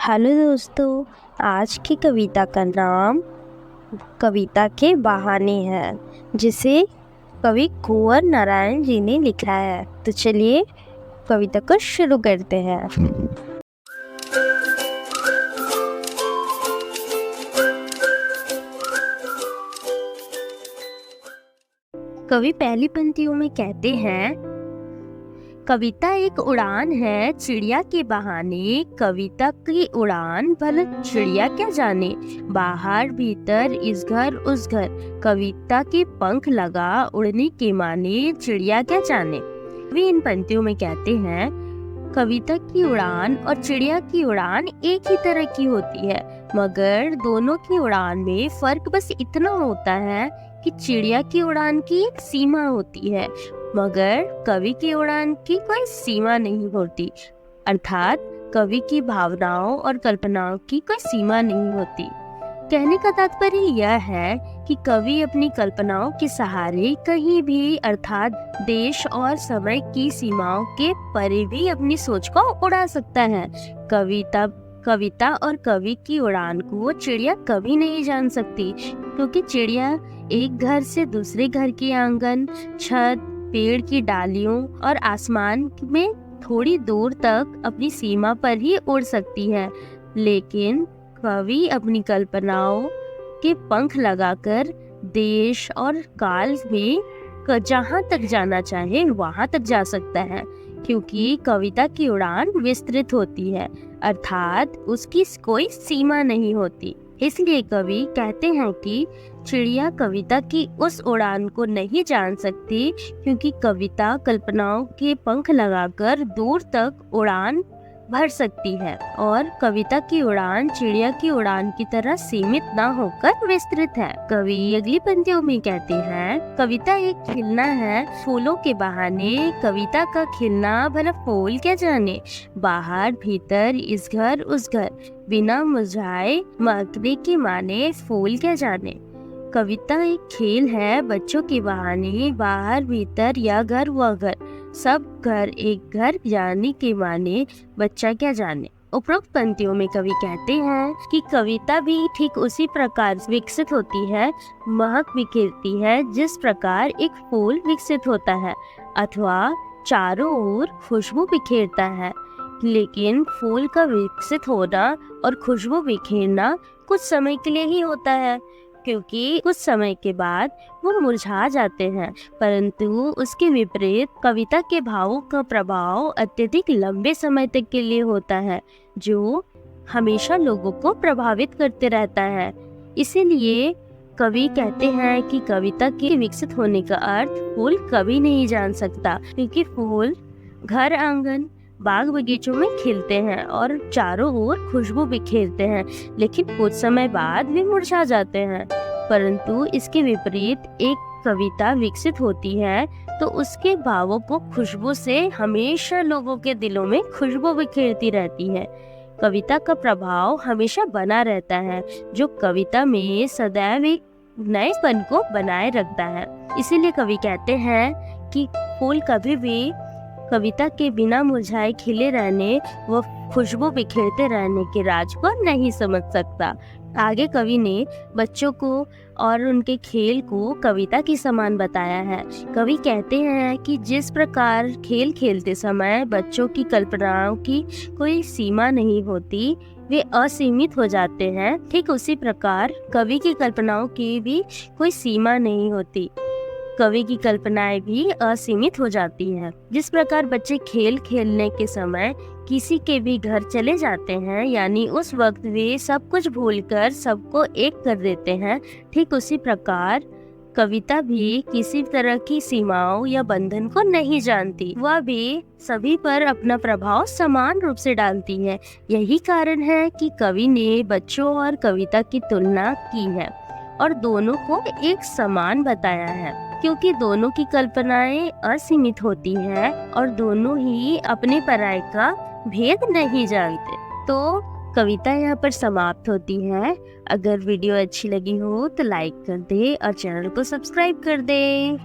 Hello दोस्तों, आज की कविता का नाम कविता के बहाने है, जिसे कवि कुंवर नारायण जी ने लिखा है। तो चलिए कविता को शुरू करते हैं। कवि पहली पंक्तियों में कहते हैं, कविता एक उड़ान है चिड़िया के बहाने। कविता की उड़ान भला चिड़िया क्या जाने। बाहर भीतर इस घर उस घर, कविता के पंख लगा उड़ने के माने। चिड़िया क्या जाने। वे इन पंक्तियों में कहते हैं, कविता की उड़ान और चिड़िया की उड़ान एक ही तरह की होती है, मगर दोनों की उड़ान में फर्क बस इतना होता है कि चिड़िया की उड़ान की एक सीमा होती है, मगर कवि की उड़ान की कोई सीमा नहीं होती। अर्थात कवि की भावनाओं और कल्पनाओं की कोई सीमा नहीं होती। कहने का तात्पर्य यह है कि कवि अपनी कल्पनाओं के सहारे कहीं भी अर्थात देश और समय की सीमाओं के परे भी अपनी सोच को उड़ा सकता है। कविता और कवि की उड़ान को चिड़िया कभी नहीं जान सकती, क्योंकि चिड़िया एक घर से दूसरे घर के आंगन, छत, पेड़ की डालियों और आसमान में थोड़ी दूर तक अपनी सीमा पर ही उड़ सकती है, लेकिन कवि अपनी कल्पनाओं के पंख लगाकर देश और काल में जहाँ तक जाना चाहे वहाँ तक जा सकता है, क्योंकि कविता की उड़ान विस्तृत होती है, अर्थात उसकी कोई सीमा नहीं होती। इसलिए कवि कहते हैं कि चिड़िया कविता की उस उड़ान को नहीं जान सकती, क्योंकि कविता कल्पनाओं के पंख लगाकर दूर तक उड़ान भर सकती है और कविता की उड़ान चिड़िया की उड़ान की तरह सीमित न होकर विस्तृत है। कवि अगली पंक्तियों में कहते हैं, कविता एक खिलना है फूलों के बहाने। कविता का खिलना भला फूल क्या जाने। बाहर भीतर इस घर उस घर, बिना मुरझाए महकने के माने। फूल क्या जाने। कविता एक खेल है बच्चों के बहाने। बाहर भीतर या घर व घर, सब घर एक घर जाने के माने। बच्चा क्या जाने। उपरोक्त पंक्तियों में कवि कहते हैं कि कविता भी ठीक उसी प्रकार विकसित होती है, महक बिखेरती है, जिस प्रकार एक फूल विकसित होता है अथवा चारों ओर खुशबू बिखेरता है। लेकिन फूल का विकसित होना और खुशबू बिखेरना कुछ समय के लिए ही होता है, क्योंकि कुछ समय के बाद वो मुरझा जाते हैं। परंतु उसके विपरीत कविता के भावों का प्रभाव अत्यधिक लंबे समय तक के लिए होता है, जो हमेशा लोगों को प्रभावित करते रहता है। इसीलिए कवि कहते हैं कि कविता के विकसित होने का अर्थ फूल कभी नहीं जान सकता, क्योंकि फूल घर आंगन बाग बगीचों में खिलते हैं और चारों ओर खुशबू बिखेरते हैं, लेकिन कुछ समय बाद वे मुरझा जाते हैं। परंतु इसके विपरीत एक कविता विकसित होती है तो उसके भावों को खुशबू से हमेशा लोगों के दिलों में खुशबू बिखेरती रहती है। कविता का प्रभाव हमेशा बना रहता है, जो कविता में सदैव एक नएपन को बनाए रखता है। इसीलिए कवि कहते हैं कि फूल कभी भी कविता के बिना मुरझाए खिले रहने व खुशबू बिखेरते रहने के राज को नहीं समझ सकता। आगे कवि ने बच्चों को और उनके खेल को कविता के समान बताया है। कवि कहते हैं कि जिस प्रकार खेल खेलते समय बच्चों की कल्पनाओं की कोई सीमा नहीं होती, वे असीमित हो जाते हैं, ठीक उसी प्रकार कवि की कल्पनाओं की भी कोई सीमा नहीं होती। कवि की कल्पनाएं भी असीमित हो जाती हैं। जिस प्रकार बच्चे खेल खेलने के समय किसी के भी घर चले जाते हैं, यानी उस वक्त वे सब कुछ भूलकर सबको एक कर देते हैं, ठीक उसी प्रकार कविता भी किसी तरह की सीमाओं या बंधन को नहीं जानती। वह भी सभी पर अपना प्रभाव समान रूप से डालती है। यही कारण है कि कवि ने बच्चों और कविता की तुलना की है और दोनों को एक समान बताया है, क्योंकि दोनों की कल्पनाएं असीमित होती हैं और दोनों ही अपने पराये का भेद नहीं जानते। तो कविता यहाँ पर समाप्त होती है। अगर वीडियो अच्छी लगी हो तो लाइक कर दे और चैनल को सब्सक्राइब कर दे।